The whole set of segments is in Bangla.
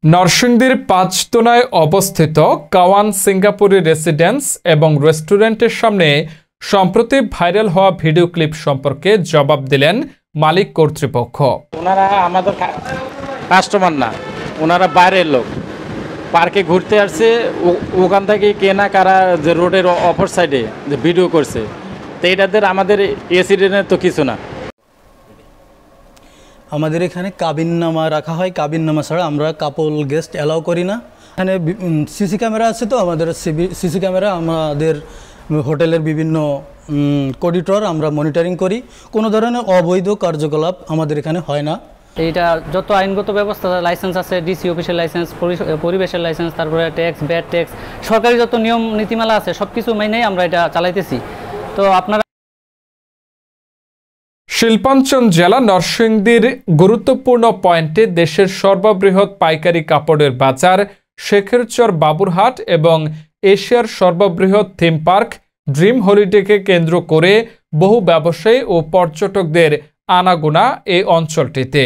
নরসিংদীর পাঁচতোনায় অবস্থিত কাওয়ান সিঙ্গাপুরি রেসিডেন্স এবং রেস্টুরেন্টের সামনে সম্প্রতি ভাইরাল হওয়া ভিডিও ক্লিপ সম্পর্কে জবাব দিলেন মালিক কর্তৃপক্ষ। ওনারা আমাদের কাস্টমার না, ওনারা বাইরের লোক, পার্কে ঘুরতে আসছে, ওখান থেকে কেনা কারা যে রোডের অপর সাইডে যে ভিডিও করছে, তো এটাদের আমাদের এসিডেন্টের তো কিছু না। আমাদের এখানে কাবিননামা রাখা হয়, কাবিননামা ছাড়া আমরা কাপল গেস্ট অ্যালাউ করি না। এখানে সিসি ক্যামেরা আছে, তো আমাদের সিসি ক্যামেরা আমাদের হোটেলের বিভিন্ন করিডোর আমরা মনিটরিং করি। কোনো ধরনের অবৈধ কার্যকলাপ আমাদের এখানে হয় না। এইটা যত আইনগত ব্যবস্থা, লাইসেন্স আছে, ডিসি অফিসের লাইসেন্স, পরিবেশের লাইসেন্স, তারপরে ট্যাক্স, ব্যাড ট্যাক্স, সরকারি যত নিয়ম নীতিমালা আছে সব কিছু মেনেই আমরা এটা চালাইতেছি। তো আপনারা শিল্পাঞ্চল জেলা নরসিংদীর গুরুত্বপূর্ণ পয়েন্টে দেশের সর্ববৃহৎ পাইকারি কাপড়ের বাজার শেখেরচর বাবুরহাট এবং এশিয়ার সর্ববৃহৎ থিম পার্ক ড্রিম হলিডেকে কেন্দ্র করে বহু ব্যবসায়ী ও পর্যটকদের আনাগোনা এই অঞ্চলটিতে।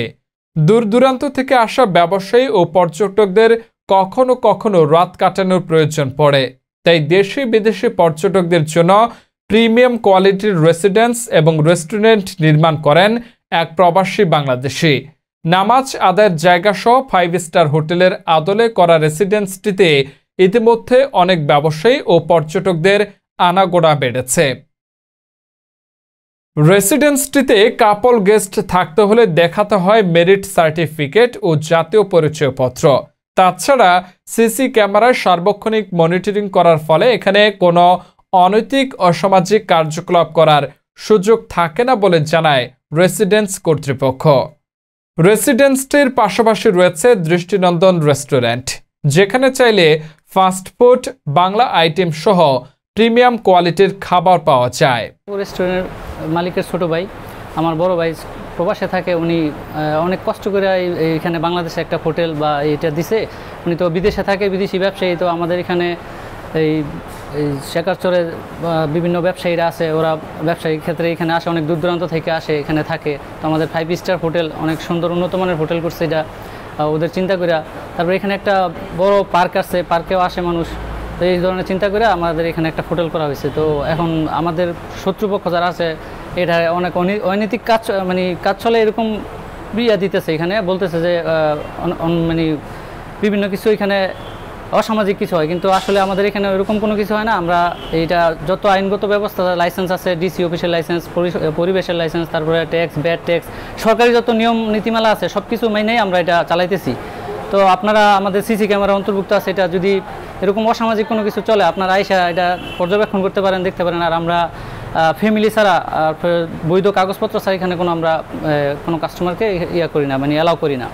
দূর দূরান্ত থেকে আসা ব্যবসায়ী ও পর্যটকদের কখনো কখনো রাত কাটানোর প্রয়োজন পড়ে, তাই দেশি বিদেশি পর্যটকদের জন্য প্রিমিয়াম কোয়ালিটির রেসিডেন্স এবং রেস্টুরেন্ট নির্মাণ করেন এক প্রবাসী বাংলাদেশি। নামাজ আদায়ের জায়গা সহ 5 স্টার হোটেলের আদলে করা রেসিডেন্সটিতে ইতিমধ্যে অনেক ব্যবসায়ী ও পর্যটকদের আনাগোনা বেড়েছে। রেসিডেন্সটিতে কাপল গেস্ট থাকতে হলে দেখাতে হয় মেরিট সার্টিফিকেট ও জাতীয় পরিচয়পত্র। তাছাড়া সিসি ক্যামেরায় সার্বক্ষণিক মনিটরিং করার ফলে এখানে কোনো অনৈতিক অসামাজিক কার্যকলাপ করার সুযোগ থাকে না বলে জানায় রেসিডেন্স কর্তৃপক্ষ। রেসিডেন্সটির পাশাপাশি রয়েছে দৃষ্টিনন্দন রেস্টুরেন্ট, যেখানে চাইলে ফাস্টফুড, বাংলা আইটেম সহ প্রিমিয়াম কোয়ালিটির খাবার পাওয়া যায়। রেস্টুরেন্টের মালিকের ছোট ভাই, আমার বড় ভাই প্রবাসে থাকে, উনি অনেক কষ্ট করে এখানে বাংলাদেশে একটা হোটেল বা এটা দিছে। উনি তো বিদেশে থাকে, বিদেশি ব্যবসায়ী। তো আমাদের এখানে এই শেখারচরে বিভিন্ন ব্যবসায়ীরা আছে, ওরা ব্যবসায়িক ক্ষেত্রে এখানে আসে, অনেক দূর দূরান্ত থেকে আসে, এখানে থাকে। তো আমাদের 5 স্টার হোটেল, অনেক সুন্দর উন্নত মানের হোটেল করছে এটা ওদের চিন্তা করে। তারপরে এখানে একটা বড় পার্ক আছে, পার্কেও আসে মানুষ। তো এই ধরনের চিন্তা করে আমাদের এখানে একটা হোটেল করা হয়েছে। তো এখন আমাদের শত্রুপক্ষ যারা আছে, এটা অনেক অনৈতিক কাজ, মানে কাজ চলে এরকম বিয়া দিতেছে, এখানে বলতেছে যে মানে বিভিন্ন কিছু এখানে অসামাজিক কিছু হয়, কিন্তু আসলে আমাদের এখানে এরকম কোনো কিছু হয় না। আমরা এইটা যত আইনগত ব্যবস্থা, লাইসেন্স আছে, ডিসি অফিসের লাইসেন্স, পরিবেশের লাইসেন্স, তারপরে ট্যাক্স, ব্যাড ট্যাক্স, সরকারি যত নিয়ম নীতিমালা আছে সব কিছু মেনেই আমরা এটা চালাইতেছি। তো আপনারা আমাদের সিসি ক্যামেরা অন্তর্ভুক্ত আছে, এটা যদি এরকম অসামাজিক কোনো কিছু চলে আপনারা আইসা এটা পর্যবেক্ষণ করতে পারেন, দেখতে পারেন। আর আমরা ফ্যামিলি ছাড়া, বৈধ কাগজপত্র ছাড়া এখানে আমরা কোনো কাস্টমারকে করি না, মানে অ্যালাউ করি না।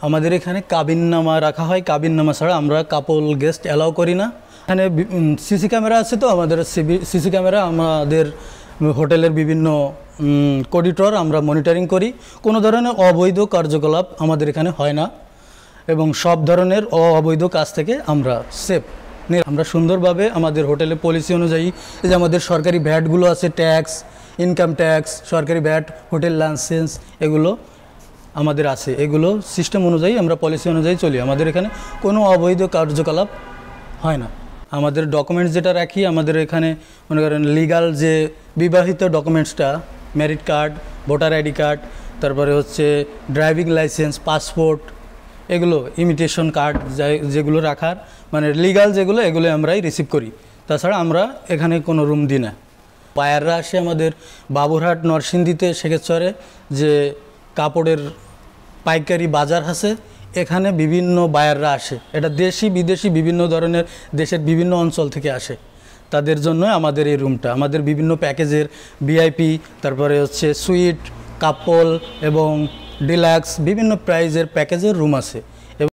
আমাদের এখানে কাবিননামা রাখা হয়, কাবিননামা ছাড়া আমরা কাপল গেস্ট অ্যালাউ করি না। এখানে সিসি ক্যামেরা আছে, তো আমাদের সিসি ক্যামেরা আমাদের হোটেলের বিভিন্ন করিডোর আমরা মনিটরিং করি। কোনো ধরনের অবৈধ কার্যকলাপ আমাদের এখানে হয় না এবং সব ধরনের অবৈধ কাজ থেকে আমরা সেফ। আমরা সুন্দরভাবে আমাদের হোটেলের পলিসি অনুযায়ী, যে আমাদের সরকারি ভ্যাটগুলো আছে, ট্যাক্স, ইনকাম ট্যাক্স, সরকারি ভ্যাট, হোটেল লাইসেন্স, এগুলো আমাদের আছে। এগুলো সিস্টেম অনুযায়ী আমরা পলিসি অনুযায়ী চলি। আমাদের এখানে কোনো অবৈধ কার্যকলাপ হয় না। আমাদের ডকুমেন্টস যেটা রাখি, আমাদের এখানে মনে করেন লিগাল যে বিবাহিত ডকুমেন্টসটা, married card, voter ID card, তারপরে হচ্ছে ড্রাইভিং লাইসেন্স, পাসপোর্ট, এগুলো ইমিটেশন কার্ড, যেগুলো রাখার মানে লিগাল যেগুলো, এগুলো আমরাই রিসিভ করি। তাছাড়া আমরা এখানে কোনো রুম দিই না। বায়াররা আসে আমাদের বাবুরহাট, নরসিংদীতে, শেখেরচরে যে কাপড়ের পাইকারি বাজার আছে, এখানে বিভিন্ন বায়াররা আসে। এটা দেশি বিদেশি বিভিন্ন ধরনের দেশের বিভিন্ন অঞ্চল থেকে আসে। তাদের জন্য আমাদের এই রুমটা, আমাদের বিভিন্ন প্যাকেজের ভিআইপি, তারপরে হচ্ছে সুইট, কাপল এবং ডিলাক্স, বিভিন্ন প্রাইজের প্যাকেজের রুম আছে।